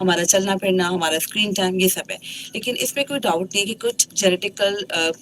ہمارا چلنا پھرنا, ہمارا اسکرین ٹائم, یہ سب ہے. لیکن اس میں کوئی ڈاؤٹ نہیں ہے کہ کچھ جینیٹیکل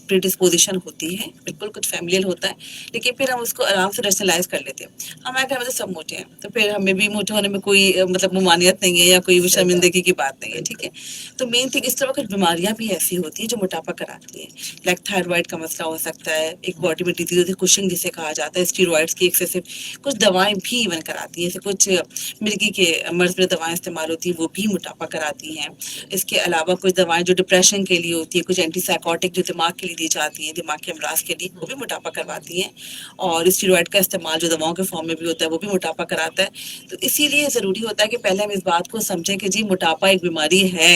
پریڈسپوزیشن ہوتی ہے, بالکل کچھ فیملیل ہوتا ہے, لیکن پھر ہم اس کو آرام سے ریشنلائز کر لیتے ہیں. ہمارے گھر میں تو سب موٹے ہیں, تو پھر ہمیں بھی موٹے ہونے میں کوئی مطلب ممانعت نہیں ہے یا کوئی شرمندگی کی بات نہیں ہے, ٹھیک ہے. تو مین تھنگ, اس طرح کچھ بیماریاں بھی ایسی ہوتی ہیں جو موٹاپا کراتی ہیں, لائک تھائرائڈ کا مسئلہ ہو سکتا ہے, ایک باڈی میں ڈیزیز ہوتی ہے کشنگ جسے کہا جاتا ہے, اسٹیرائڈس کی ایکسیسو, کچھ دوائیں بھی ایون کراتی ہیں, جیسے کچھ مرگی کے مرض میں دوائیں استعمال ہوتی ہیں وہ بھی موٹاپا کراتی ہیں. اس کے علاوہ کچھ دوائیں جو ڈپریشن کے لیے ہوتی ہیں, کچھ اینٹی سائیکوٹک جو دماغ کے لیے دی جاتی ہیں, دماغ کے امراض کے لیے, وہ بھی موٹاپا کرواتی ہیں. اور اسٹیرائڈ کا استعمال جو دواؤں کے فارم میں بھی ہوتا ہے وہ بھی موٹاپا کراتا ہے. تو اسی لیے ضروری ہوتا ہے کہ پہلے ہم اس بات کو سمجھیں کہ جی موٹاپا ایک بیماری ہے,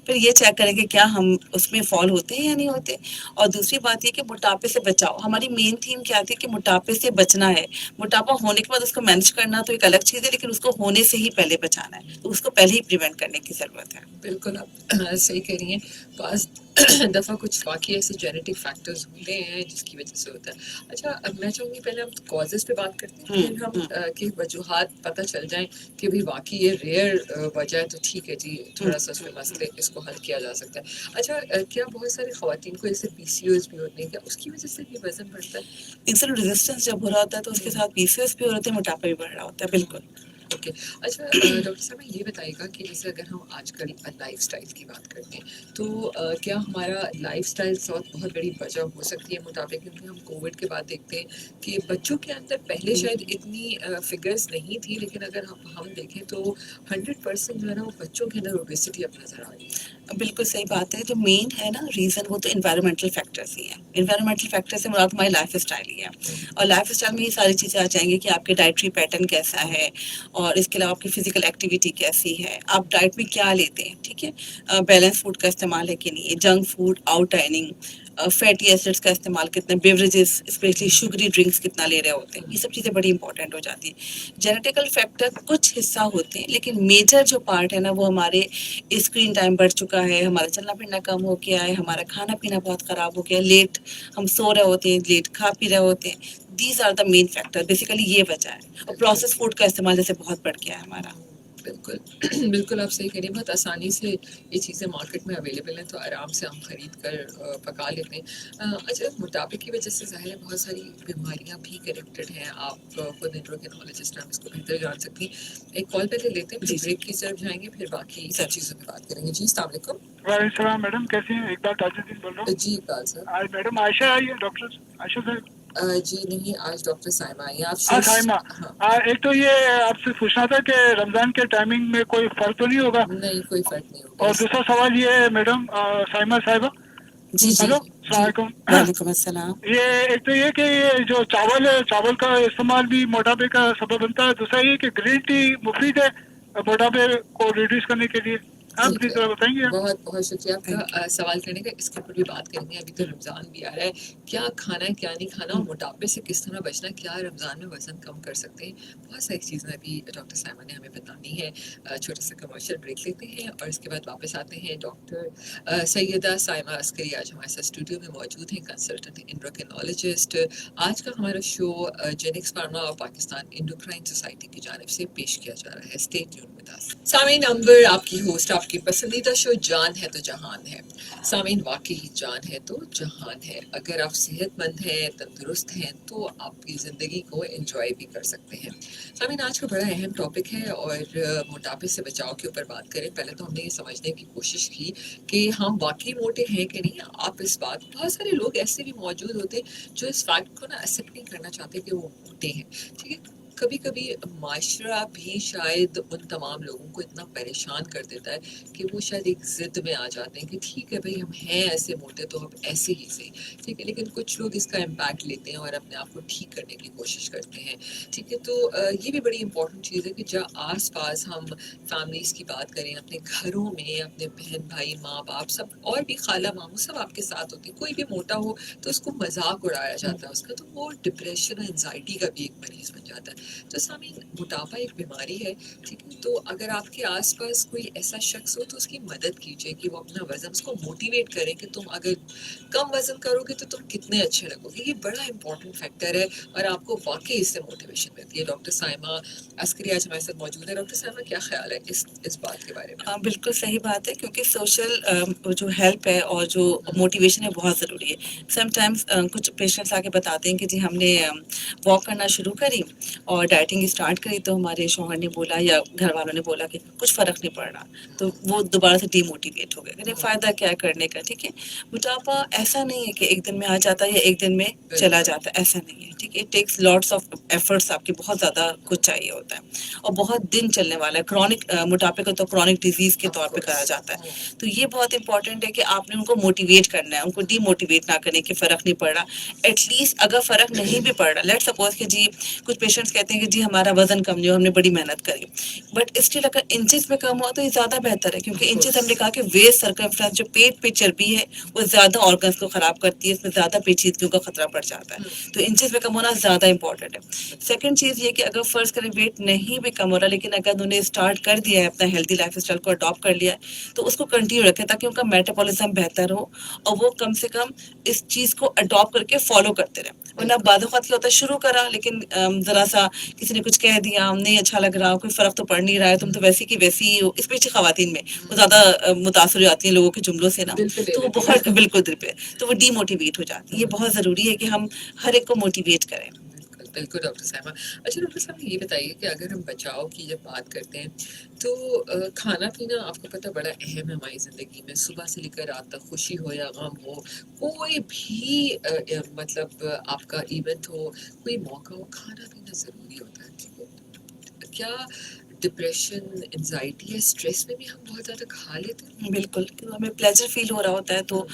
پھر یہ چیک کریں کہ کیا ہم اس میں فال ہوتے ہیں یا نہیں ہوتے. اور دوسری بات یہ کہ موٹاپے سے بچاؤ, ہماری مین تھیم کیا تھی کہ موٹاپے سے بچنا ہے. موٹاپا ہونے کے بعد اس کو مینج کرنا تو ایک الگ چیز ہے, لیکن اس کو ہونے سے ہی پہلے بچانا ہے, تو اس کو پہلے ہی پریونٹ کرنے کی ضرورت ہے. بالکل آپ صحیح کہہ رہی ہیں. بعض دفعہ کچھ واقعی ایسے جینیٹک فیکٹرز ہوتے ہیں جس کی وجہ سے ہوتا ہے. اچھا, اب میں چاہوں گی پہلے ہم کازز پہ بات کرتے ہیں, پھر ہم کی وجوہات پتہ چل جائیں کہ بھی واقعی یہ ریئر وجہ ہے, تو ٹھیک ہے جی, تھوڑا سا اس میں مسئلے اس کو حل کیا جا سکتا ہے. اچھا, کیا بہت ساری خواتین کو ایسے پی سی اوز بھی ہوتے ہیں, کیا اس کی وجہ سے بھی وزن بڑھتا ہے؟ انسولین ریزسٹنس جب ہو رہا ہوتا ہے تو اس کے ساتھ پی سی او ایس بھی ہو رہا ہے, موٹاپا بھی بڑھ رہا ہوتا ہے. بالکل. اوکے. اچھا ڈاکٹر صاحب, یہ بتائیے گا کہ جیسے اگر ہم آج کل لائف اسٹائل کی بات کرتے ہیں تو کیا ہمارا لائف اسٹائل بہت بڑی وجہ ہو سکتی ہے موٹاپے, کیونکہ ہم کووڈ کے بعد دیکھتے ہیں کہ بچوں کے اندر پہلے شاید اتنی فگرز نہیں تھی, لیکن اگر ہم دیکھیں تو 100% جو ہے نا وہ بچوں کے اندر اوبیسٹی اب نظر آ رہی ہے. بالکل صحیح بات ہے. جو مین ہے نا ریزن, وہ تو انوائرمنٹل فیکٹرس ہی ہیں. انوائرمنٹل فیکٹر سے مراد ہماری لائف اسٹائل ہی ہے, اور لائف اسٹائل میں یہ ساری چیزیں آ جائیں گی کہ آپ کے ڈائٹری پیٹرن کیسا ہے, اور اس کے علاوہ آپ کی فزیکل ایکٹیویٹی کیسی ہے, آپ ڈائٹ میں کیا لیتے ہیں, ٹھیک ہے, بیلنس فوڈ کا استعمال ہے کہ نہیں, junk food, out dining, fatty acids کا استعمال کتنا, بیوریجز اسپیشلی شوگری ڈرنکس کتنا لے رہے ہوتے ہیں, یہ سب چیزیں بڑی امپورٹنٹ ہو جاتی ہیں. جینیٹیکل فیکٹر کچھ حصہ ہوتے ہیں, لیکن میجر جو پارٹ ہے نا وہ ہمارے اسکرین ٹائم بڑھ چکا ہے, ہمارا چلنا پھرنا کم ہو گیا ہے, ہمارا کھانا پینا بہت خراب ہو گیا, لیٹ ہم سو رہے ہوتے ہیں, لیٹ کھا پی رہے ہوتے ہیں. These are the main factor, basically یہ وجہ ہے. اور پروسیس فوڈ کا استعمال جیسے بہت بڑھ گیا ہے ہمارا. بالکل بالکل آپ صحیح کہہ رہی ہیں. بہت آسانی سے یہ چیزیں مارکیٹ میں اویلیبل ہیں, تو آرام سے ہم خرید کر پکا لیتے ہیں. اچھا, موٹاپے کی وجہ سے ظاہر ہے بہت ساری بیماریاں بھی کنیکٹڈ ہیں. آپ خود انڈوکرینالوجسٹ ہیں, ہم اس کو بہتر جان سکتی ہیں. ایک کال پہلے لیتے ہیں, پھر بریک کی طرف جائیں گے, پھر باقی سب چیزوں پہ بات کریں گے. جی السلام علیکم. وعلیکم السلام میڈم, کیسی ہیں؟ اقبال تاج الدین بول رہا ہوں. جی اقبال صاحب. آج میڈم عائشہ آئی ہے, ڈاکٹر عائشہ صاحب. جی نہیں, آج ڈاکٹر سائمہ آئی ہیں. آپ ہاں سے سائمہ, ایک تو یہ آپ سے پوچھنا تھا کہ رمضان کے ٹائمنگ میں کوئی فرق تو نہیں ہوگا؟ نہیں, کوئی فرق نہیں ہوگا. اور دوسرا سوال یہ ہے میڈم سائمہ صاحبہ, جی جی, ہلو السلام علیکم. وعلیکم السلام. یہ ایک تو یہ کہ یہ جو چاول ہے, چاول کا استعمال بھی موٹاپے کا سبب بنتا ہے. دوسرا یہ کہ گرین ٹی مفید ہے موٹاپے کو ریڈیوس کرنے کے لیے. آپ ٹھیک پلیز ہے, ذرا بتائیں گے. بہت بہت شکریہ آپ کا سوال کرنے کا. اس کے اوپر بھی بات کریں گے. ابھی تو رمضان بھی آ رہا ہے, کیا کھانا ہے کیا نہیں کھانا, اور موٹاپے سے کس طرح بچنا, کیا رمضان میں وزن کم کر سکتے ہیں, بہت ساری چیزیں ابھی ڈاکٹر سائمہ نے ہمیں بتانی ہے. چھوٹا سا کمرشل بریک لیتے ہیں اور اس کے بعد واپس آتے ہیں. ڈاکٹر سیدہ سائمہ عسکری آج ہمارے ساتھ اسٹوڈیو میں موجود ہیں, کنسلٹنٹ انڈوکرینالوجسٹ. آج کا ہمارا شو جینکس فارما اور پاکستان انڈوکرائن سوسائٹی کی جانب سے پیش کیا جا رہا ہے. Stay tune with us. سامعین, نمبر آپ کی ہوسٹ, آپ کی پسندیدہ شو جان ہے تو جہان ہے. سامعین, واقعی جان ہے تو جہان ہے. اگر آپ صحت مند ہیں, تندرست ہیں, تو آپ کی زندگی کو انجوائے بھی کر سکتے ہیں. سامعین, آج کا بڑا اہم ٹاپک ہے, اور موٹاپے سے بچاؤ کے اوپر بات کریں. پہلے تو ہم نے یہ سمجھنے کی کوشش کی کہ ہم واقعی موٹے ہیں کہ نہیں. آپ اس بات, بہت سارے لوگ ایسے بھی موجود ہوتے جو اس فیکٹ کو نا ایکسیپٹ نہیں کرنا چاہتے کہ وہ موٹے ہیں. ٹھیک ہے, کبھی کبھی معاشرہ بھی شاید ان تمام لوگوں کو اتنا پریشان کر دیتا ہے کہ وہ شاید ایک ضد میں آ جاتے ہیں کہ ٹھیک ہے بھائی, ہم ہیں ایسے موٹے تو ہم ایسے ہی صحیح. ٹھیک ہے, لیکن کچھ لوگ اس کا امپیکٹ لیتے ہیں اور اپنے آپ کو ٹھیک کرنے کی کوشش کرتے ہیں. ٹھیک ہے, تو یہ بھی بڑی امپورٹنٹ چیز ہے کہ جب آس پاس ہم فیملیز کی بات کریں, اپنے گھروں میں اپنے بہن بھائی, ماں باپ, سب اور بھی خالہ ماموں سب آپ کے ساتھ ہوتے ہیں, کوئی بھی موٹا ہو تو اس کو مذاق اڑایا جاتا ہے اس کا, تو وہ ڈپریشن اور انزائٹی کا بھی ایک مریض بن جاتا ہے. تو سامعین موٹاپا ایک بیماری ہے ٹھیک ہے تو اگر آپ کے آس پاس کوئی ایسا شخص ہو تو اس کی مدد کیجیے کہ وہ اپنا وزن اس کو موٹیویٹ کرے کہ تم اگر کم وزن کرو گے تو تم کتنے اچھے لگو گے. یہ بڑا امپورٹنٹ فیکٹر ہے اور آپ کو واقعی اس سے موٹیویشن ملتی ہے. ڈاکٹر سائمہ عسکری آج ہمارے ساتھ موجود ہے. ڈاکٹر سائمہ کیا خیال ہے اس بات کے بارے میں؟ ہاں بالکل صحیح بات ہے کیونکہ سوشل جو ہیلپ ہے اور جو موٹیویشن ہے بہت ضروری ہے. سم ٹائمس کچھ پیشنٹس آ کے بتاتے ہیں کہ جی ہم نے واک کرنا شروع کری اور ڈائٹنگ اسٹارٹ کری تو ہمارے شوہر نے بولا یا گھر والوں نے بولا کہ کچھ فرق نہیں پڑ رہا تو وہ دوبارہ سے ڈی موٹیویٹ ہو گئے. یعنی فائدہ کیا ہے کرنے کا. ٹھیک ہے موٹاپا ایسا نہیں ہے کہ ایک دن میں آ جاتا ہے یا ایک دن میں چلا جاتا ہے, ایسا نہیں ہے. ٹھیک ہے it takes lots of efforts, آپ کی بہت زیادہ کچھ چاہیے ہوتا ہے اور بہت دن چلنے والا ہے. کرونک موٹاپے کو تو کرونک ڈیزیز کے طور پہ کہا جاتا ہے. تو یہ بہت امپورٹنٹ ہے کہ آپ نے ان کو موٹیویٹ کرنا ہے, ان کو ڈی موٹیویٹ نہ کرنے کہ فرق نہیں پڑ رہا. ایٹ لیسٹ اگر فرق نہیں بھی پڑ رہا, لیٹ سپوز کہ جی کچھ پیشنٹس کہتے ہیں کہ جی ہمارا وزن کم نہیں ہو, ہم نے بڑی محنت کری, بٹ اسٹل اگر انچز میں کم ہوا تو یہ زیادہ بہتر ہے کیونکہ انچز ہم نے کہا کہ ویسٹ سرکمفرنس جو پیٹ پہ چربی ہے وہ زیادہ آرگنس کو خراب کرتی ہے, اس میں زیادہ پیچیدگیوں کا خطرہ بڑھ جاتا ہے. تو انچز میں کم ہونا زیادہ امپورٹنٹ ہے. سیکنڈ چیز یہ کہ اگر فرض کریں ویٹ نہیں بھی کم ہو رہا لیکن اگر انہوں نے اسٹارٹ کر دیا ہے اپنا ہیلدی لائف اسٹائل کو اڈاپٹ کر لیا ہے تو اس کو کنٹینیو رکھیں تاکہ ان کا میٹابولزم بہتر ہو اور وہ کم سے کم اس چیز کو اڈاپٹ کر کے فالو کرتے رہیں. ورنہ بعض اوقات کیا ہوتا ہے شروع کرا لیکن ذرا سا کسی نے کچھ کہہ دیا, نہیں اچھا لگ رہا, کوئی فرق تو پڑ نہیں رہا ہے, تم تو ویسی کی ویسی ہو. اسپیشلی خواتین میں وہ زیادہ متاثر ہو جاتی ہیں لوگوں کے جملوں سے نا, تو وہ بہت بالکل دل پہ تو وہ ڈی موٹیویٹ ہو جاتی ہے. یہ بہت ضروری ہے کہ ہم ہر ایک کو موٹیویٹ کریں. بالکل ڈاکٹر صاحبہ. اچھا ڈاکٹر صاحب یہ بتائیے کہ اگر ہم بچاؤ کی جب بات کرتے ہیں تو کھانا پینا آپ کو پتہ بڑا اہم ہے ہماری زندگی میں. صبح سے لے کر رات تک خوشی ہو یا غم ہو, کوئی بھی مطلب آپ کا ایونٹ ہو, کوئی موقع ہو, کھانا پینا ضروری ہوتا ہے. کیا ڈپریشن, انزائٹی یا اسٹریس میں بھی ہم بہت زیادہ کھا لیتے ہیں؟ بالکل, ہمیں پلیزر فیل ہو رہا ہوتا ہے تو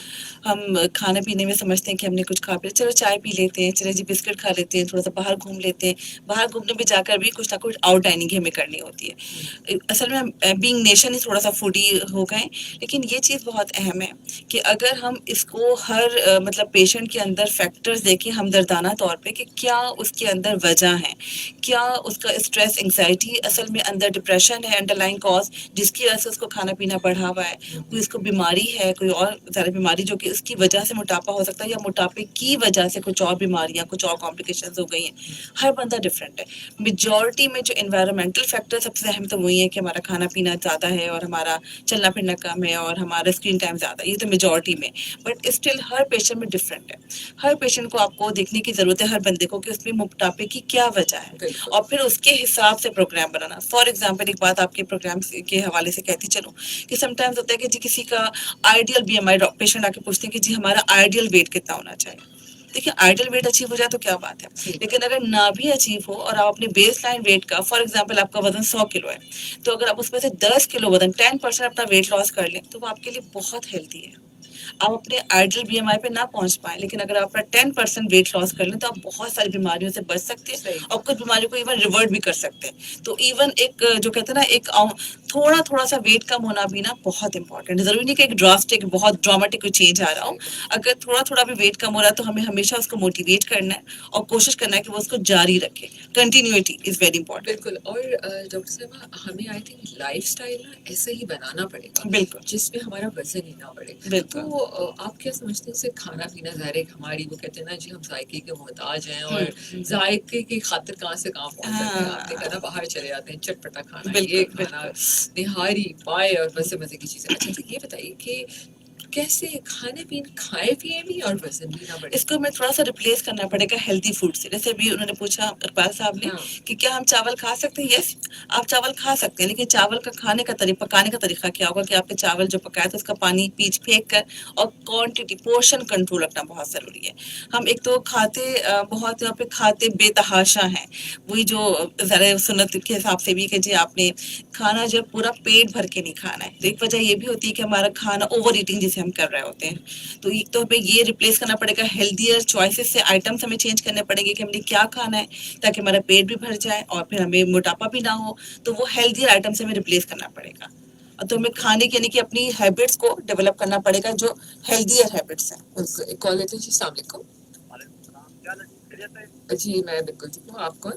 ہم کھانے پینے میں سمجھتے ہیں کہ ہم نے کچھ کھا پیا, چلو چائے پی لیتے ہیں, چلے جی بسکٹ کھا لیتے ہیں, تھوڑا سا باہر گھوم لیتے ہیں. باہر گھومنے بھی جا کر بھی کچھ نہ کچھ آؤٹ ڈائننگ ہمیں کرنی ہوتی ہے. اصل میں بینگ نیشن ہی تھوڑا سا فوڈی ہو گئے, لیکن یہ چیز بہت اہم ہے کہ اگر ہم اس کو ہر مطلب پیشنٹ کے اندر فیکٹرز دیکھیں ہمدردانہ طور پہ کہ کیا اس کے اندر وجہ ہے, کیا اس کا اسٹریس انگزائٹی اصل میں اندر ڈپریشن ہے انڈر لائن کاز جس کی وجہ سے اس کو کھانا پینا بڑھا ہوا ہے, کوئی اس کو بیماری ہے, کوئی اور زیادہ بیماری جو کہ اس کی وجہ سے موٹاپا ہو سکتا ہے, یا موٹاپے کی وجہ سے کچھ اور بیماریاں, کچھ اور کمپلیکیشنز ہو گئی ہیں. ہر بندہ ڈفرینٹ ہے. میجورٹی میں جو انوائرمنٹل فیکٹر سب سے اہم تو وہی ہے کہ ہمارا کھانا پینا زیادہ ہے اور ہمارا چلنا پھرنا کم ہے اور ہمارا اسکرین ٹائم زیادہ ہے, یہ تو میجورٹی میں. بٹ اسٹل ہر پیشنٹ میں ڈفرینٹ ہے. ہر پیشنٹ کو آپ کو دیکھنے کی ضرورت ہے, ہر بندے کو کہ اس میں موٹاپے کی کیا وجہ ہے اور پھر اس کے حساب سے پروگرام بنانا. فار ایگزامپل ایک بات آپ کے پروگرام کے حوالے سے کہتی چلوں کہ سم ٹائمز ہوتا ہے کہ جی کسی کا آئیڈیل بی ایم آئی, پیشنٹ آ کے پوچھتے ہیں کہ جی ہمارا آئیڈیل ویٹ کتنا ہونا چاہیے. دیکھیں آئیڈیل ویٹ اچیو ہو جائے تو کیا بات ہے, لیکن اگر نہ بھی اچیو ہو اور آپ اپنے بیس لائن ویٹ کا, فار ایگزامپل آپ کا وزن 100 کلو ہے, تو اگر آپ اس میں سے 10 کلو وزن 10% اپنا ویٹ لاس کر لیں تو وہ آپ کے لیے بہت ہیلتھی ہے. آپ اپنے آئیڈیل بی ایم آئی پہ نہ پہنچ پائیں, لیکن اگر آپ اپنا 10% ویٹ لاس کر لیں تو آپ بہت ساری بیماریوں سے بچ سکتے ہیں اور کچھ بیماریوں کو ایون ریورٹ بھی کر سکتے ہیں. تو ایون ایک جو کہتے ہیں نا ایک تھوڑا سا ویٹ کم ہونا بھی نا بہت امپورٹنٹ ہے. ضروری نہیں کہ ایک ڈراسٹک بہت ڈرامٹک کوئی چینج آ رہا ہو, اگر تھوڑا بھی ویٹ کم ہو رہا ہے تو ہمیں ہمیشہ اس کو موٹیویٹ کرنا ہے اور کوشش کرنا ہے کہ وہ اس کو جاری رکھے. Continuity is very important. بالکل. اور ڈاکٹر صاحبہ ہمیں آئی تھنک لائف اسٹائل نا ایسے ہی بنانا پڑے گا بالکل جس میں ہمارا وزن ہی نہ بڑھے. بالکل. تو آپ کیا سمجھتے ہیں اس سے کھانا پینا ظاہر ہے ہماری وہ کہتے ہیں نا جی ہم ذائقے کے محتاج ہیں اور ذائقے کی خاطر کہاں سے کہاں پہنچ جاتے ہیں. آپ نے کہا نا باہر چلے جاتے ہیں, چٹپٹا کھانا, یہ کھانا, نہاری پائے اور مزے مزے کی چیزیں. اچھا تو یہ بتائیے کہ کیسے کھانے پینے کھائے پیے بھی اور وزن بھی نہ بڑھے. اس کو میں تھوڑا سا ریپلیس کرنا پڑے گا ہیلدی فوڈ سے. جیسے ابھی انہوں نے پوچھا اقبال صاحب نے کہ کیا ہم چاول کھا سکتے ہیں. یس آپ چاول کھا سکتے ہیں, لیکن چاول کا کھانے کا طریقہ, پکانے کا طریقہ کیا ہوگا کہ آپ نے چاول جو پکایا تو اس کا پانی پیچ پھینک کر اور کوانٹٹی پورشن کنٹرول رکھنا بہت ضروری ہے. ہم ایک تو کھاتے بہت یہاں پہ کھاتے بے تحاشا ہیں, وہی جو ذرا سنت کے حساب سے بھی کہ جی آپ نے کھانا جب پورا پیٹ بھر کے نہیں کھانا ہے. تو ایک وجہ یہ بھی ہوتی ہے کہ ہمارا کھانا اوور ایٹنگ جسے ہم کر رہے ہوتے ہیں. تو ایک تو ہمیں یہ ریپلیس کرنا پڑے گا, ہیلدیئر چوائسیز سے آئٹمس ہمیں چینج کرنے پڑیں گے کہ ہم نے کیا کھانا ہے تاکہ ہمارا پیٹ بھی بھر جائے اور پھر ہمیں موٹاپا بھی نہ ہو. تو وہ ہیلدیئر آئٹم سے ہمیں ریپلیس کرنا پڑے گا. اور تو ہمیں کھانے کے یعنی کہ اپنی ہیبٹس کو ڈیولپ کرنا پڑے گا جو ہیلدیئر ہیبٹس ہیں. کال لیتے ہیں جی. السلام علیکم. جی میں بالکل ٹھیک ہوں, آپ کون؟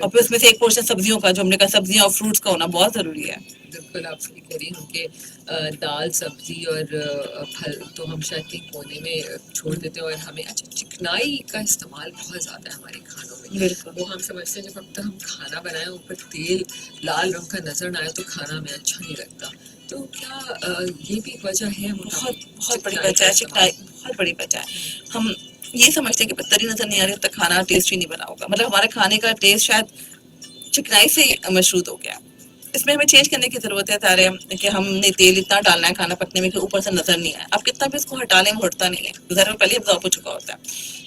اور پھر اس میں سے ایک پورشن سبزیوں کا, جو ہم نے کہا سبزیاں اور فروٹس کا ہونا بہت ضروری ہے. بالکل آپ صحیح کہہ رہی ہیں کہ دال سبزی اور پھل تو ہم شاید کہیں کونے میں چھوڑ دیتے ہیں, اور ہمیں اچھا چکنائی کا استعمال بہت زیادہ ہے ہمارے کھانوں میں. بالکل وہ ہم سمجھتے ہیں جب اب تک ہم کھانا بنائیں اوپر تیل لال رنگ کا نظر نہ آئے تو کھانا ہمیں اچھا نہیں لگتا. تو کیا یہ بھی وجہ ہے؟ بہت بڑی وجہ ہے چکنائی, بہت بڑی وجہ ہے. ہم یہ سمجھتے ہیں کہ تری نظر نہیں آ رہی تب تک کھانا ٹیسٹی نہیں بنا ہوگا. مطلب ہمارے کھانے کا ٹیسٹ شاید چکنائی سے مشروط ہو گیا. اس میں ہمیں چینج کرنے کی ضرورت ہے تارے, کہ ہم نے تیل اتنا ڈالنا ہے کھانا پکنے میں کہ اوپر سے نظر نہیں آئے. آپ کتنا بھی اس کو ہٹا لیں وہ ہٹتا نہیں ہے, ذرا پہلے ابزارب ہو چکا ہوتا ہے.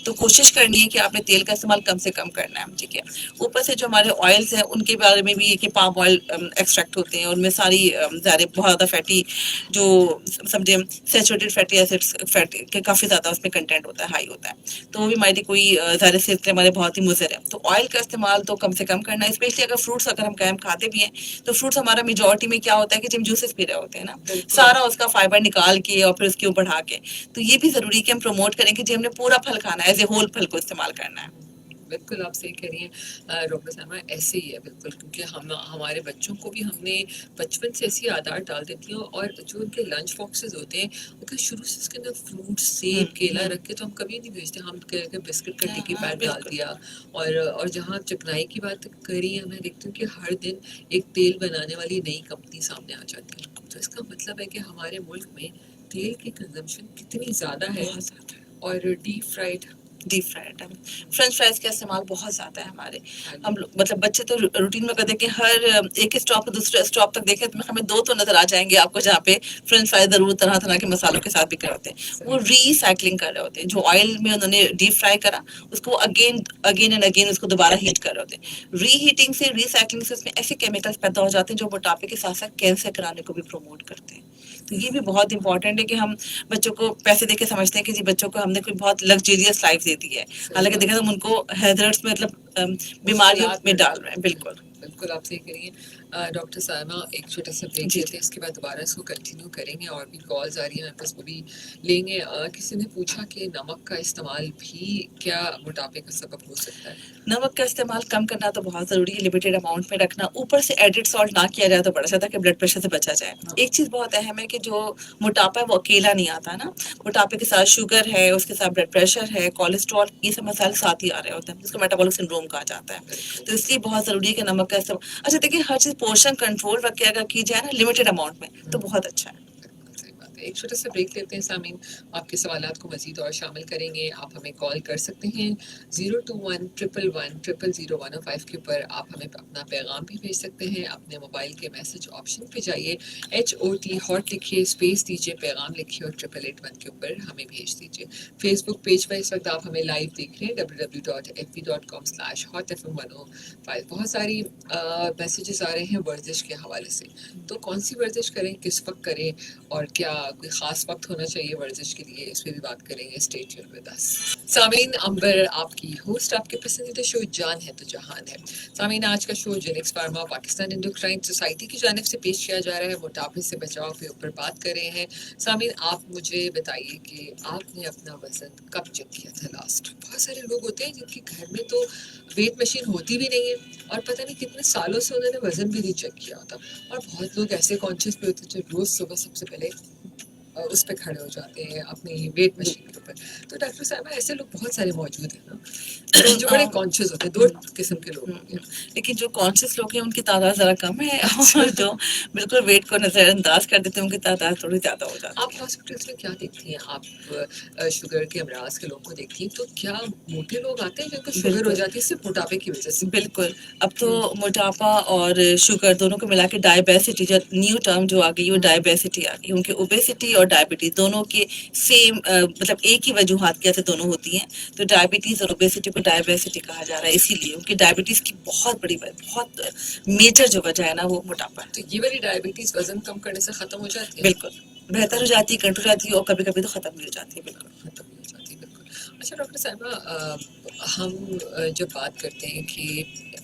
تو کوشش کرنی ہے کہ آپ نے تیل کا استعمال کم سے کم کرنا ہے, ٹھیک ہے. اوپر سے جو ہمارے آئلس ہیں ان کے بارے میں بھی یہ کہ پام آئل ایکسٹریکٹ ہوتے ہیں, ان میں ساری ظاہر بہت زیادہ فیٹی جو سمجھے سیچوریٹڈ فیٹی ایسڈس فیٹی کے کافی زیادہ اس میں کنٹینٹ ہوتا ہے, ہائی ہوتا ہے. تو وہ بھی ہماری کوئی ظاہر صحت کے ہمارے بہت ہی مضر ہے. تو آئل کا استعمال تو کم سے کم کرنا ہے, اسپیشلی اگر فروٹس اگر ہم قائم کھاتے بھی ہیں تو فروٹس ہمارا میجورٹی میں کیا ہوتا ہے کہ جب جوسز پی رہے ہوتے ہیں نا, سارا اس کا فائبر نکال کے اور پھر اس کے اوپر ڈھا کے. تو یہ بھی ضروری ہے کہ ہم پروموٹ کریں کہ جی ہم نے پورا پھل کھانا ہے, ایز اے ہول پھل کو استعمال کرنا ہے. بالکل آپ صحیح کہہ رہی ہیں ڈاکٹر سائمہ, ایسے ہی ہے بالکل, کیونکہ ہمارے بچوں کو بھی ہم نے بچپن سے ایسی عادات ڈال دیتی ہیں, اور جو ان کے لنچ باکسز ہوتے ہیں اگر شروع سے اس کے اندر فروٹ سیب کیلا رکھ کے تو ہم کبھی نہیں بھیجتے. ہم بسکٹ کا ٹکی پیڈ ڈال دیا. اور جہاں چکنائی کی بات کری ہے, میں دیکھتی ہوں کہ ہر دن ایک تیل بنانے والی نئی کمپنی سامنے آ جاتی ہے. تو اس کا مطلب ہے کہ ہمارے ملک میں تیل کی کنزمپشن کتنی زیادہ ہے, اور ڈیپ فرائڈ فرینچ فرائز کا استعمال بہت زیادہ ہے ہمارے. ہم مطلب بچے تو روٹین میں کہتے ہیں کہ ہر ایک اسٹاپ دوسرے اسٹاپ تک دیکھیں تو ہمیں 2 تو نظر آ جائیں گے آپ کو جہاں پہ فرینچ فرائز ضرور طرح طرح کے مسالوں کے ساتھ بک رہے ہوتے ہیں. وہ ری سائکلنگ کر رہے ہوتے ہیں, جو آئل میں انہوں نے ڈیپ فرائی کرا اس کو اگین اینڈ اگین اس کو دوبارہ ہیٹ کر رہے ہوتے ہیں. ری ہیٹنگ سے ری سائکلنگ سے اس میں ایسے کیمیکلز پیدا ہو جاتے ہیں جو موٹاپے کے ساتھ ساتھ کینسر کرانے کو بھی پروموٹ کرتے ہیں. تو یہ بھی بہت امپورٹنٹ ہے کہ ہم بچوں کو پیسے دے کے سمجھتے ہیں کہ جی بچوں کو ہم نے کوئی بہت لگزریس لائف دے دی ہے, حالانکہ دیکھیں تو ہم ان کو ہیزارڈس میں مطلب بیماریوں میں ڈال رہے ہیں. بالکل بالکل آپ صحیح کہہ رہی ہیں. ڈاکٹر سائمہ ایک چھوٹا سا بریک لیتے ہیں, اس کے بعد دوبارہ اس کو کنٹینیو کریں گے, اور بھی کالز آ رہی ہیں بس وہ بھی لیں گے. کسی نے پوچھا کہ نمک کا استعمال بھی کیا موٹاپے کا سبب ہو سکتا ہے؟ نمک کا استعمال کم کرنا تو بہت ضروری ہے, لمیٹڈ اماؤنٹ میں رکھنا. اوپر سے ایڈڈ سالٹ نہ کیا جائے تو بڑا اچھا, کہ بلڈ پریشر سے بچا جائے. ایک چیز بہت اہم ہے کہ جو موٹاپا ہے وہ اکیلا نہیں آتا نا, موٹاپے کے ساتھ شوگر ہے, اس کے ساتھ بلڈ پریشر ہے, کولیسٹرول, یہ سب مسائل ساتھ ہی آ رہے ہوتے ہیں, جس کو میٹابولک سنڈروم کہا جاتا ہے. تو اس لیے بہت ضروری ہے کہ نمک کا استعمال, اچھا دیکھیے ہر چیز پورشن کنٹرول رکھ کے اگر کی جائے نا لمیٹڈ اماؤنٹ میں تو بہت اچھا ہے. ایک چھوٹا سا بریک لیتے ہیں سامعین, آپ کے سوالات کو مزید اور شامل کریں گے. آپ ہمیں کال کر سکتے ہیں 021-111-000105 کے اوپر. آپ ہمیں اپنا پیغام بھی بھیج سکتے ہیں. اپنے موبائل کے میسج آپشن پہ جائیے, HOT ہاٹ لکھیے, اسپیس دیجیے, پیغام لکھیے اور 8881 کے اوپر ہمیں بھیج دیجیے. فیس بک پیج پر اس وقت آپ ہمیں لائیو دیکھ رہے ہیں www.fb.com/hotfm105. بہت ساری میسیجز آ رہے ہیں ورزش کے حوالے سے. تو کون سی ورزش کریں, کس وقت کریں, اور کیا کوئی خاص وقت ہونا چاہیے ورزش کے لیے, اس پہ بھی بات کریں گے. Stay tune with us. سامعین, امبر آپ کی ہوسٹ, آپ کے پسندیدہ شو جان ہے تو جہان ہے. سامعین, آج کا شو Jenks pharma Pakistan endocrine society کی جانب سے پیش کیا جا رہا ہے. موٹاپے سے بچاؤ کے اوپر بات کر رہے ہیں. سامعین, آپ مجھے بتائیے کہ آپ نے اپنا وزن کب چیک کیا تھا لاسٹ؟ بہت سارے لوگ ہوتے ہیں جن کے گھر میں تو ویٹ مشین ہوتی بھی نہیں ہے, اور پتہ نہیں کتنے سالوں سے انہوں نے وزن بھی نہیں چیک کیا ہوتا. اور بہت لوگ ایسے کانشیس بھی ہوتے ہیں جو روز صبح سب سے پہلے اس پہ کھڑے ہو جاتے ہیں اپنی ویٹ مشین کے اوپر. تو ڈاکٹر صاحبہ ایسے لوگ بہت سارے موجود ہیں نا, جو بڑے کانشیس ہوتے ہیں. 2 قسم کے لوگ ہوں گے, لیکن جو کانشیس لوگ ہیں ان کی تعداد ذرا کم ہے, اور جو بالکل ویٹ کو نظر انداز کر دیتے ہیں ان کی تعداد تھوڑی زیادہ ہو جاتی ہے. آپ ہاسپٹلس میں کیا دیکھتی ہیں؟ آپ شوگر کے امراض کے لوگوں کو دیکھتی ہیں, تو کیا موٹے لوگ آتے ہیں جن کو شوگر ہو جاتی ہے صرف موٹاپے کی وجہ سے؟ بالکل, اب تو موٹاپا اور شوگر دونوں کو ملا کے ڈائبیسٹی, جو نیو ٹرم جو آ گئی وہ ڈائبیسٹی آ گئی, کیونکہ اوبیسٹی اور ڈائبٹیز دونوں کے سیم مطلب ایک ہی وجوہات کی وجہ سے دونوں ہوتی ہیں. تو ڈائبٹیز اور اوبیسٹی کو ڈائبیسٹی کہا جا رہا ہے اسی لیے, کیونکہ ڈائبٹیز کی بہت بڑی بہت میجر جو وجہ ہے نا وہ موٹاپا ہے. تو یہ والی ڈائبٹیز وزن کم کرنے سے ختم ہو جاتی ہے؟ بالکل بہتر ہو جاتی ہے, کنٹرول ہو جاتی ہے, اور کبھی کبھی تو ختم بھی ہو جاتی ہے. بالکل ختم ہو جاتی ہے. بالکل. اچھا ڈاکٹر صاحبہ, ہم جب بات کرتے ہیں کہ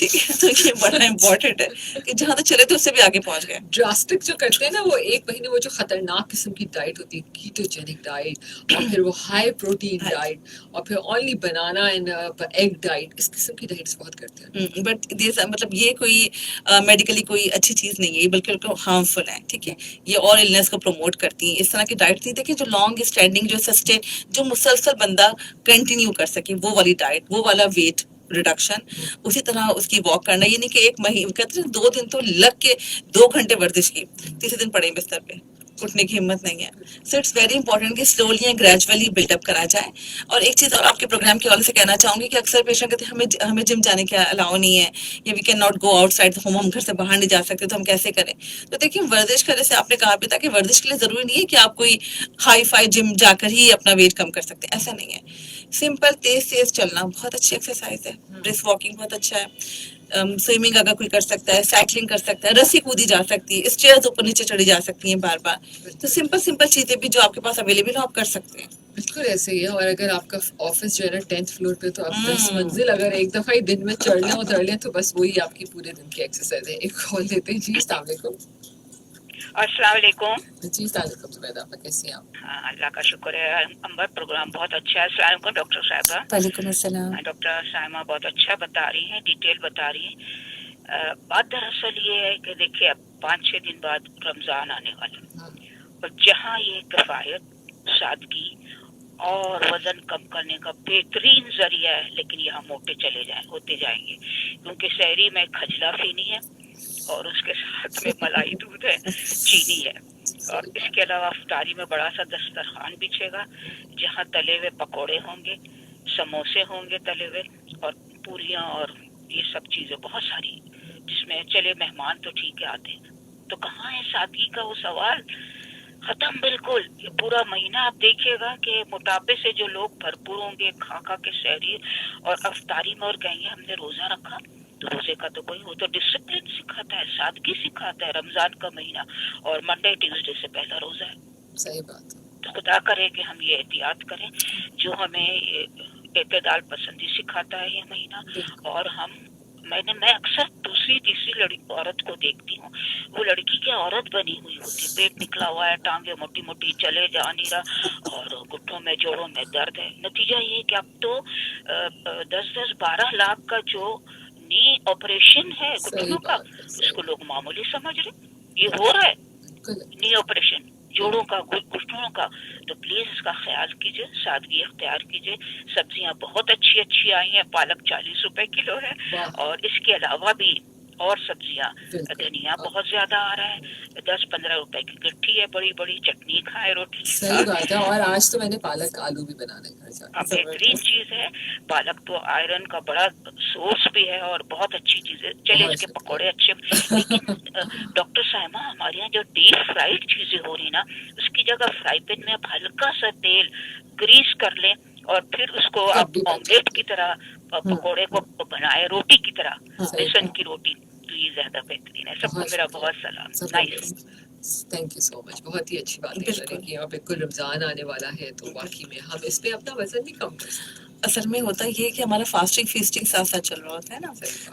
ٹھیک ہے. تو یہ بڑا امپورٹنٹ ہے کہ جہاں تک چلے تو اس سے بھی آگے پہنچ گئے. ڈراسٹک جو کرتے ہیں نا وہ ایک مہینے وہ جو خطرناک قسم کی ڈائٹ ہوتی ہے کیٹوجینک ڈائٹ اور پھر وہ ہائی پروٹین ڈائٹ اور پھر only banana and egg diet, اس قسم کی ڈائٹس بہت کرتے ہیں. بٹ مطلب یہ کوئی میڈیکلی کوئی اچھی چیز نہیں ہے, یہ بلکہ ہارمفل ہے. ٹھیک ہے, یہ اور النس کو پروموٹ کرتی ہیں. اس طرح کی ڈائٹ نہیں دیکھیں جو لانگ اسٹینڈنگ, جو سسٹین, جو مسلسل بندہ کنٹینیو کر سکے, وہ والی ڈائٹ, وہ والا ویٹ ریڈکشن. اسی طرح اس کی واک کرنا, یہ نہیں کہ ایک مہینے کہتے ہیں 2 دن تو لگ کے 2 گھنٹے ورزش کی, تیسرے دن پڑے بستر پہ, اٹھنے کی ہمت نہیں ہے. سو اٹس ویری امپورٹنٹ کہ slowly and gradually build up کرا جائے. اور ایک چیز اور آپ کے پروگرام کے حوالے سے کہنا چاہوں گی کہ اکثر پیشنٹ کہتے ہیں ہمیں جم جانے کا الاؤ نہیں ہے, یا وی کین ناٹ گو آؤٹ سائڈ ہوم, ہم گھر سے باہر نہیں جا سکتے, تو ہم کیسے کریں. تو دیکھیے ورزش کرنے سے آپ نے کہا بھی تھا کہ ورزش کے لیے ضروری نہیں ہے کہ آپ کوئی ہائی فائی جم جا کر ہی اپنا ویٹ کم کر سکتے ہیں, ایسا نہیں ہے. سمپل تیز چلنا بہت اچھی ایکسرسائز ہے, برسک واکنگ بہت اچھا ہے, سوئمنگ اگر کوئی کر سکتا ہے, سائیکلنگ کر سکتا ہے, رسی کودی جا سکتی ہے, اسٹیئرز اوپر نیچے چڑھی جا سکتی ہیں بار بار. تو سمپل چیزیں بھی جو آپ کے پاس اویلیبل ہو آپ کر سکتے ہیں. بالکل ایسے ہی ہے. اور اگر آپ کا آفس جو ہے نا 10th فلور پہ, تو آپ 10 منزل اگر ایک دفعہ ہی دن میں چڑھ لیں اتر لیں تو بس وہی آپ کی پورے دن کی ایکسرسائز ہے. ایک کال دیتے ہیں. جی السلام علیکم. السلام علیکم. جی السلام علیکم زبیدہ, آپ کیسی ہیں آپ؟ ہاں اللہ کا شکر ہے. امبر پروگرام بہت اچھا ہے. السلام علیکم ڈاکٹر صاحبہ. وعلیکم السلام. ڈاکٹر سائمہ بہت اچھا بتا رہی ہیں, ڈیٹیل بتا رہی ہیں. بات دراصل یہ ہے کہ دیکھیے اب 5-6 دن بعد رمضان آنے والا, اور جہاں یہ کفایت, سادگی اور وزن کم کرنے کا بہترین ذریعہ ہے, لیکن یہاں موٹے ہوتے جائیں گے, کیونکہ شہری میں کھجلا فینی ہے اور اس کے ساتھ میں ملائی دودھ ہے, چینی ہے, اور اس کے علاوہ افطاری میں بڑا سا دسترخوان بچھے گا جہاں تلے ہوئے پکوڑے ہوں گے, سموسے ہوں گے تلے ہوئے, اور پوریاں اور یہ سب چیزیں بہت ساری, جس میں چلے مہمان تو ٹھیک ہے آتے, تو کہاں ہے سادگی کا وہ سوال؟ ختم بالکل. یہ پورا مہینہ آپ دیکھیے گا کہ موٹاپے سے جو لوگ بھرپور ہوں گے, کھا کے سحری اور افطاری میں, اور کہیں گے ہم نے روزہ رکھا, تو روزے کا تو کوئی, وہ تو ڈسپلن سکھاتا ہے, سادگی سکھاتا ہے. رمضان کا مہینہ اور منڈے ٹیوزڈے سے پہلا روزہ ہے. صحیح بات. تو خدا کرے کہ ہم یہ احتیاط کریں جو ہمیں اعتدال پسندی سکھاتا ہے یہ مہینہ. اور میں اکثر دوسری تیسری عورت کو دیکھتی ہوں, وہ لڑکی کی عورت بنی ہوئی ہوتی, پیٹ نکلا ہوا ہے, ٹانگیں موٹی موٹی, چلے جا نہیں رہا, اور گھٹنوں میں جوڑوں میں درد ہے. نتیجہ یہ کہ اب تو 10-12 لاکھ کا جو نی آپریشن ہے گھٹنوں کا, اس کو لوگ معمولی سمجھ رہے. یہ ہو رہا ہے نی آپریشن جوڑوں کا, گھٹنوں کا. تو پلیز اس کا خیال کیجیے, سادگی اختیار کیجیے. سبزیاں بہت اچھی آئی ہیں, پالک 40 روپے کلو ہے, اور اس کے علاوہ بھی اور سبزیاں, دھنیا بہت زیادہ آ رہا ہے, 10-15 روپے کی گٹھی ہے, بڑی بڑی چٹنی کھائے روٹی. صحیح بات ہے. اور آج تو میں نے پالک آلو بھی بنانے گھر جا کے. بہترین چیز ہے پالک, تو آئرن کا بڑا سورس بھی ہے اور بہت اچھی چیز ہے. چلے اس کے پکوڑے اچھے, لیکن ڈاکٹر صاحبہ ہمارے یہاں جو ڈیپ فرائیڈ چیزیں ہو رہی نا, اس کی جگہ فرائی پین میں آپ ہلکا سا تیل گریس کر لیں, اور پھر اس کو آپ آملیٹ کی طرح پکوڑے کو بنائے, روٹی کی طرح, بیسن کی روٹی, تو یہ زیادہ بہترین ہے. سب کو میرا بہت سلام. نائس. تھینک یو سو مچ. بہت ہی اچھی بات ہے کہ بالکل رمضان آنے والا ہے, تو واقعی میں ہم اس پہ اپنا وزن بھی کم کر سکتے ہیں. اصل میں ہوتا یہ کہ ہمارا فاسٹنگ فیسٹنگ ساتھ ساتھ چل رہا ہوتا ہے نا,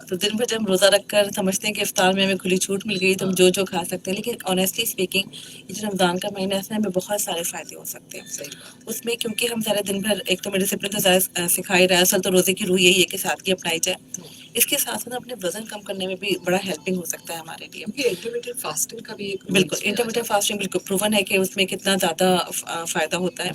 تو دن بھر جب روزہ رکھ کر سمجھتے ہیں کہ افطار میں ہمیں کھلی چھوٹ مل گئی تو ہم جو کھا سکتے ہیں, لیکن آنیسٹلی اسپیکنگ یہ جو رمضان کا مہینہ ہے اس میں ہمیں بہت سارے فائدے ہو سکتے ہیں اس میں, کیونکہ ہم سارے دن بھر ایک تو میں ڈسپلن تو زیادہ سکھائی رہا ہے. اصل تو روزے کی روح یہی ہے کہ سادگی اپنائی جائے. اس کے ساتھ ساتھ اپنے وزن کم کرنے میں بھی بڑا ہیلپنگ ہو سکتا ہے ہمارے لیے. انٹرمیٹنٹ فاسٹنگ کا بھی بالکل, انٹرمیٹنٹ فاسٹنگ بالکل پروون ہے کہ اس میں کتنا زیادہ فائدہ ہوتا ہے.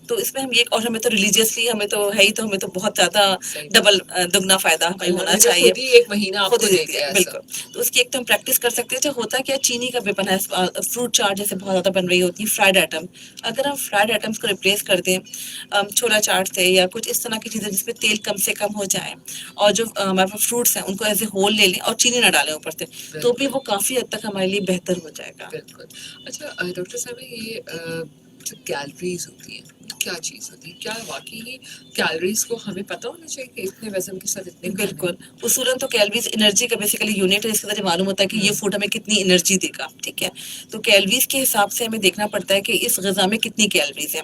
تو اس میں ہم یہ, اور ہمیں تو ریلیجیسلی ہمیں تو ہے ہی, تو ہمیں تو بہت زیادہ ڈبل دگنا فائدہ ہمیں ہونا چاہیے. ایک مہینہ خود ہی دیتی ہے بالکل. تو اس کی ایک تو ہم پریکٹس کر سکتے ہیں. جو ہوتا ہے کیا, چینی کا ویپن ہے, فروٹ چاٹ جیسے بہت زیادہ بن رہی ہوتی ہے, فرائڈ آئٹم, اگر ہم فرائڈ آئٹمس کو ریپلیس کر دیں چھولا چاٹ سے یا کچھ اس طرح کی چیزیں جس میں تیل کم سے کم ہو جائے, اور جو ہمارے پاس فروٹس ہیں ان کو ایز اے ہول لے لیں اور چینی نہ ڈالیں اوپر سے, تو بھی وہ کافی حد تک ہمارے لیے بہتر ہو جائے گا. بالکل. اچھا ڈاکٹر صاحب, یہ جو کیلریز ہوتی ہیں کیا چیز ہوتی ہے؟ کیا واقعی ہی کیلریز کو ہمیں پتہ ہونا چاہیے کہ اتنے وزن کے ساتھ اتنے؟ بالکل. اصولاً تو کیلریز انرجی کا بیسیکلی یونٹ ہے, اس کے ذریعے معلوم ہوتا ہے کہ یہ فوڈ ہمیں کتنی انرجی دے گا. ٹھیک ہے, تو کیلریز کے حساب سے ہمیں دیکھنا پڑتا ہے کہ اس غذا میں کتنی کیلریز ہیں.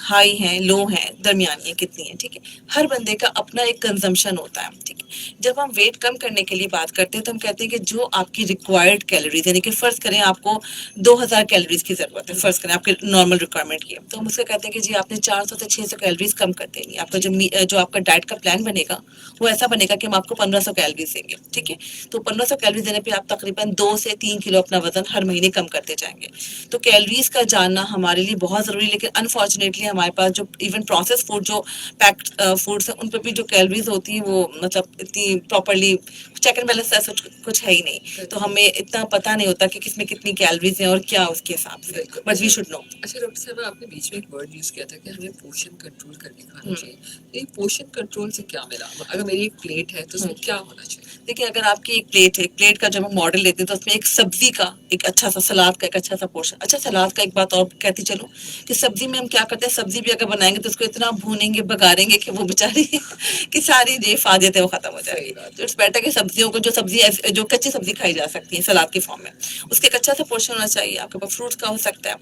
ہائی ہیں, لو ہیں, درمیانی ہیں, کتنی ہیں, ٹھیک ہے. ہر بندے کا اپنا ایک کنزمپشن ہوتا ہے, ٹھیک ہے. جب ہم ویٹ کم کرنے کے لیے بات کرتے ہیں تو ہم کہتے ہیں کہ جو آپ کی ریکوائرڈ کیلوریز, یعنی کہ فرض کریں آپ کو 2000 کیلوریز کی ضرورت ہے, فرض کریں آپ کے نارمل ریکوائرمنٹ کی ہے, تو ہم اس کو کہتے ہیں کہ جی آپ نے 400 سے 600 کیلوریز کم کر دینی. آپ کا جو آپ کا ڈائٹ کا پلان بنے گا وہ ایسا بنے گا کہ ہم آپ کو 1500 کیلوریز دیں گے, ٹھیک ہے. تو 1500 کیلوریز دینے پہ آپ تقریباً 2 سے 3 کلو اپنا وزن ہر مہینے کم کرتے جائیں گے. تو کیلوریز کا جاننا ہمارے لیے بہت ضروری ہے, لیکن انفارچونیٹلی ہمارے پاس جو ایون پروسیس فوڈ, جو پیکڈ فوڈس ہیں, ان پہ بھی جو کیلوریز ہوتی ہیں وہ مطلب اتنی پراپرلی چیک اینڈ بیلنس ایسا کچھ ہے ہی نہیں, تو ہمیں اتنا پتہ نہیں ہوتا کہ کس میں کتنی کیلوریز ہیں اور کیا اس کے حساب سے, بٹ وی شوڈ نو. اچھا ڈاکٹر صاحب, آپ نے بیچ میں ایک ورڈ یوز کیا تھا کہ ہمیں پورشن کنٹرول کر کے کھانا چاہیے. یہ پورشن کنٹرول سے کیا ملا؟ اگر میری ایک پلیٹ ہے تو اس میں کیا ہونا چاہیے؟ دیکھیے اگر آپ کی ایک پلیٹ ہے, ایک پلیٹ کا جب ہم ماڈل لیتے ہیں تو اس میں ایک سبزی کا ایک اچھا سا, سلاد کا ایک اچھا سا پورشن. اچھا سلاد کا ایک بات اور کہتی چلوں کہ سبزی میں ہم کیا کرتے ہیں, سبزی بھی اگر بنائیں گے تو اس کو اتنا بھونیں گے, بگاریں گے کہ وہ بیچاری کی ساری جو افادیت ہے وہ ختم ہو جائے گی. تو اٹس بیٹر کہ سبزیوں کو, جو سبزی جو کچی سبزی کھائی جا سکتی ہے سلاد کے فارم میں, اس کے ایک اچھا سا پورشن ہونا چاہیے. آپ کے پاس فروٹس کا ہو سکتا ہے.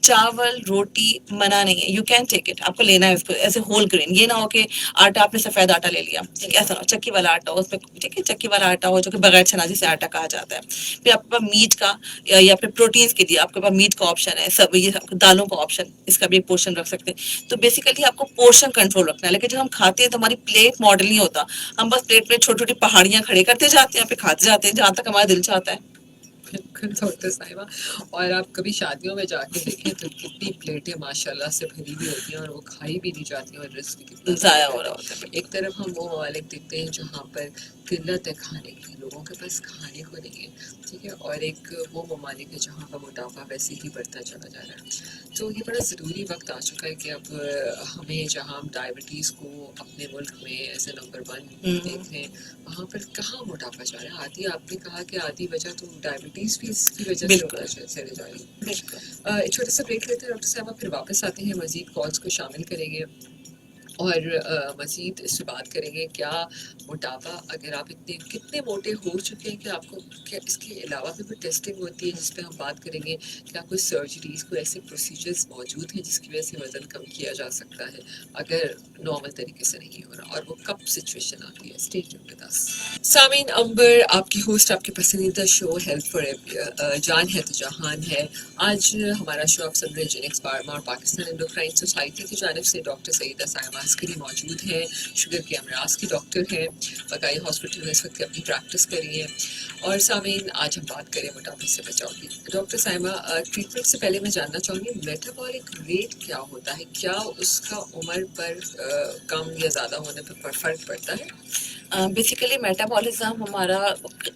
چاول روٹی منع نہیں ہے, یو کین ٹیک اٹ, آپ کو لینا ہے اس کو ایسے ہول گرین. یہ نہ ہو کہ آٹا آپ نے سفید آٹا لے لیا, ٹھیک ہے, ایسا نہ ہو چکی والا آٹا ہو اس میں, ٹھیک ہے, چکی والا آٹا ہو جو کہ بغیر چھنا جسے آٹا کہا جاتا ہے. پھر آپ کے پاس میٹ کا یا پھر پروٹینس کے لیے آپ کے پاس میٹ کا آپشن ہے, سب یہ دالوں کا آپشن, اس کا بھی ایک پورشن رکھ سکتے ہیں. تو بیسیکلی آپ کو پورشن کنٹرول رکھنا ہے. لیکن جب ہم کھاتے ہیں تو ہماری پلیٹ ماڈل نہیں ہوتا, ہم بس پلیٹ میں چھوٹی چھوٹی پہاڑیاں کھڑے کرتے جاتے ہیں, پھر کھاتے جاتے ہیں جہاں تک ہمارا دل چاہتا ہے. بالکل ڈاکٹر صاحبہ. اور آپ کبھی شادیوں میں جا کے دیکھیں تو کتنی پلیٹیں ماشاء اللہ سے بھری ہوئی ہوتی ہیں اور وہ کھائی بھی نہیں جاتی ہیں, اور رسک بھی کتنا ضائع ہو رہا ہوتا ہے. ایک طرف ہم وہ ممالک دیکھتے ہیں جہاں پر قلت ہے کھانے کی, لوگوں کے پاس کھانے کو نہیں ہے, ٹھیک ہے, اور ایک وہ ممالک ہے جہاں کا موٹاپا ویسے ہی بڑھتا چلا جا رہا ہے. تو یہ بڑا ضروری وقت آ چکا ہے کہ اب ہمیں, جہاں ہم ڈائبٹیز کو اپنے ملک میں ایز اے نمبر 1 دیکھ رہے ہیں, وہاں پر کہاں موٹاپا جا رہا ہے. آدھی آپ نے کہا کہ آدھی وجہ تو ڈائبٹیز بھی اس کی وجہ سے ہوتا چلے جا رہی ہے. ایک چھوٹا سا بریک لیتے ہیں ڈاکٹر صاحبہ, پھر واپس آتے ہیں, مزید کالس کو شامل کریں گے اور مزید اس سے بات کریں گے. کیا موٹاپا, اگر آپ کتنے موٹے ہو چکے ہیں کہ آپ کو کیا اس کے علاوہ بھی کوئی ٹیسٹنگ ہوتی ہے جس پہ ہم بات کریں گے, کیا کوئی سرجریز, کوئی ایسے پروسیجرز موجود ہیں جس کی وجہ سے وزن کم کیا جا سکتا ہے اگر نارمل طریقے سے نہیں ہو رہا, اور وہ کب سچویشن آتی ہے. Stay tuned with us. سامعین, امبر آپ کی ہوسٹ, آپ کے پسندیدہ شو ہیلتھ فار جان ہے تو جہان ہے. آج ہمارا شو آپ سن رہے ہیں جینکس فارما اور پاکستان انڈوکرائن سوسائٹی کی جانب سے. ڈاکٹر سیدہ سائمہ عسکری موجود ہیں, شوگر کے امراض کی ڈاکٹر ہیں, بقائی ہاسپٹل میں اس وقت اپنی پریکٹس کر رہی ہیں. اور سامعین, آج ہم بات کریں موٹاپے سے بچاؤ کی. ڈاکٹر سائمہ, ٹریٹمنٹ سے پہلے میں جاننا چاہوں گی میٹابولک ریٹ کیا ہوتا ہے, کیا اس کا عمر پر کم یا زیادہ ہونے پر فرق پڑتا ہے؟ بیسیکلی میٹابولزم ہمارا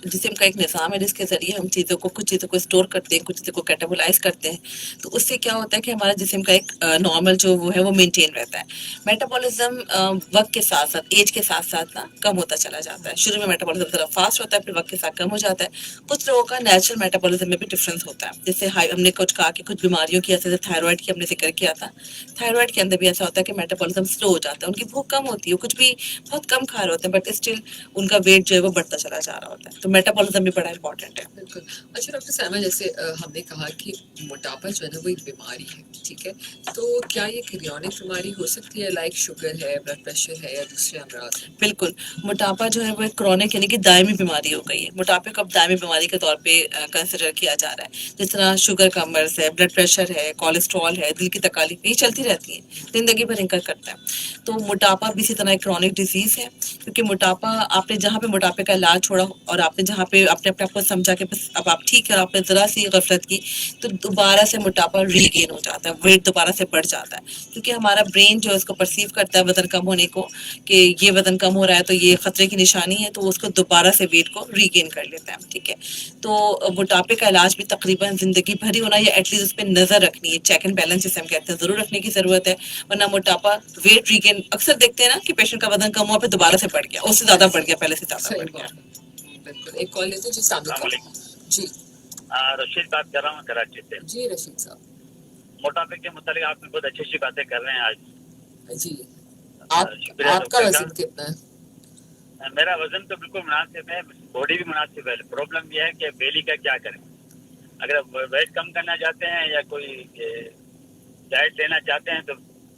جسم کا ایک نظام ہے جس کے ذریعے ہم چیزوں کو, کچھ چیزوں کو اسٹور کرتے ہیں, کچھ چیزوں کو کیٹابولائز کرتے ہیں. تو اس سے کیا ہوتا ہے کہ ہمارا جسم کا ایک نارمل جو وہ ہے وہ مینٹین رہتا ہے. میٹابولزم وقت کے ساتھ ساتھ, ایج کے ساتھ ساتھ نا کم ہوتا چلا جاتا ہے. شروع میں میٹابولزم ذرا فاسٹ ہوتا ہے, پھر وقت کے ساتھ کم ہو جاتا ہے. کچھ لوگوں کا نیچرل میٹابولزم میں بھی ڈفرینس ہوتا ہے. جیسے ہم نے کچھ کہا کہ کچھ بیماریوں کی, جیسے تھائرائڈ کی ہم نے ذکر کیا تھا, تھائرائڈ کے اندر بھی ایسا ہوتا ہے کہ میٹابولزم سلو ہو جاتا ہے, ان کی بھوک کم ہوتی ہے, کچھ بھی بہت کم کھا رہے ہوتے ہیں, بٹ اسٹل ان کا ویٹ جو ہے وہ بڑھتا چلا جا رہا ہوتا ہے. تو میٹابولزم بھی بڑا امپورٹنٹ ہے. بالکل. اچھا ڈاکٹر سائمہ, جیسے ہم نے کہا کہ موٹاپا جو ہے نا وہ ایک بیماری ہے, ٹھیک ہے, تو کیا یہ کریونک بیماری ہو سکتی ہے, لائک شوگر ہے, بلڈ پریشر ہے, یا دوسرے امراض ہیں؟ بالکل, موٹاپا جو ہے وہ ایک کرونک یعنی کہ دائمی بیماری ہو گئی ہے. موٹاپے کو اب دائمی بیماری کے طور پہ کنسیڈر کیا جا رہا ہے. جس طرح شوگر کا مرض ہے, بلڈ پریشر ہے, کولیسٹرول ہے, دل کی تکالیف, یہ چلتی رہتی ہیں, زندگی بھر انکر کرتا ہے. تو موٹاپا بھی اسی طرح ایک کرونک ڈیزیز ہے, کیونکہ موٹاپا, آپ نے جہاں پہ موٹاپے کا علاج چھوڑا اور آپ نے جہاں پہ آپ نے اپنے آپ کو سمجھا کہ بس اب آپ ٹھیک ہے, اور آپ نے ذرا سی غفلت کی, تو دوبارہ سے موٹاپا ری گین ہو جاتا ہے, ویٹ دوبارہ سے بڑھ جاتا ہے. کیونکہ ہمارا برین جو ہے اس کو پرسیو کرتا ہے وزن کم ہونے کو, کہ یہ وزن کم ہو رہا ہے تو یہ خطرے کی نشانی ہے, تو اس کو دوبارہ سے ویٹ کو ری گین کر لیتا ہے, ٹھیک ہے. تو موٹاپے کا علاج بھی تقریباً زندگی بھر ہی ہونا, یا ایٹ لیسٹ اس پہ نظر رکھنی ہے, چیک اینڈ بیلنس جسے ہم کہتے ہیں, ضرور رکھنے کی ضرورت ہے. ورنہ موٹاپا ویٹ ری گین, اکثر دیکھتے ہیں نا کہ پیشنٹ کا وزن کم ہوا پھر دوبارہ سے بڑھ گیا, اس سے زیادہ بڑھ گیا, پہلے سے زیادہ بڑھ گیا. بالکل. ایک کال لیتے ہیں جی. السلام علیکم. جی رشید بات کر رہا ہوں کراچی سے. جی رشید صاحب, موٹاپے کے متعلق آپ نے بہت اچھی اچھی باتیں کر رہے ہیں آج. جی, شکریہ آپ کا ڈاکٹر وزن کتنا ہے؟ میرا وزن تو بالکل مناسب ہے, باڈی بھی مناسب ہے. پرابلم یہ ہے کہ بیلی کا کیا کریں. اگر ویٹ کم کرنا چاہتے ہیں یا کوئی ڈائٹ لینا چاہتے ہیں تو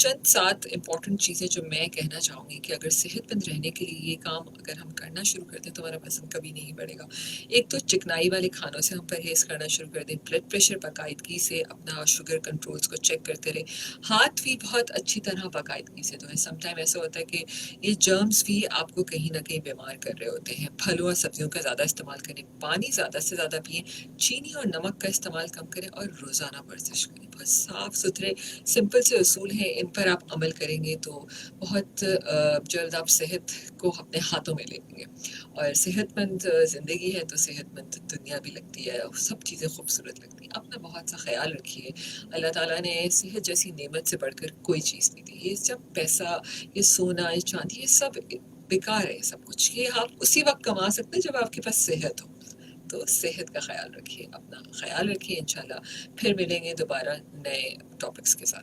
چند 7 امپورٹنٹ چیزیں جو میں کہنا چاہوں گی کہ اگر صحت مند رہنے کے لیے یہ کام اگر ہم کرنا شروع کر دیں تو ہمارا وزن کبھی نہیں بڑھے گا. ایک تو چکنائی والے کھانوں سے ہم پرہیز کرنا شروع کر دیں. بلڈ پریشر باقاعدگی سے اپنا شوگر کنٹرولز کو چیک کرتے رہے. ہاتھ بھی بہت اچھی طرح باقاعدگی سے دھوئیں. سم ٹائم ایسا ہوتا ہے کہ یہ جرمز بھی آپ کو کہیں نہ کہیں بیمار کر رہے ہوتے ہیں. پھلوں اور سبزیوں کا زیادہ استعمال کریں. پانی زیادہ سے زیادہ پئیں. چینی اور نمک کا استعمال کم کریں اور روزانہ ورزش کریں. بہت صاف ستھرے سمپل سے اصول ہیں, ان پر آپ عمل کریں گے تو بہت جلد آپ صحت کو اپنے ہاتھوں میں لیں گے. اور صحت مند زندگی ہے تو صحت مند دنیا بھی لگتی ہے, اور سب چیزیں خوبصورت لگتی ہیں. اپنا بہت سا خیال رکھیے. اللہ تعالیٰ نے صحت جیسی نعمت سے بڑھ کر کوئی چیز نہیں دی. یہ سب پیسہ, یہ سونا, یہ چاندی, یہ سب بیکار ہے. سب کچھ یہ آپ اسی وقت کما سکتے ہیں جب آپ کے پاس صحت ہو. تو صحت کا خیال رکھیے, اپنا خیال رکھیے. انشاءاللہ پھر ملیں گے دوبارہ نئے ٹاپکس کے ساتھ.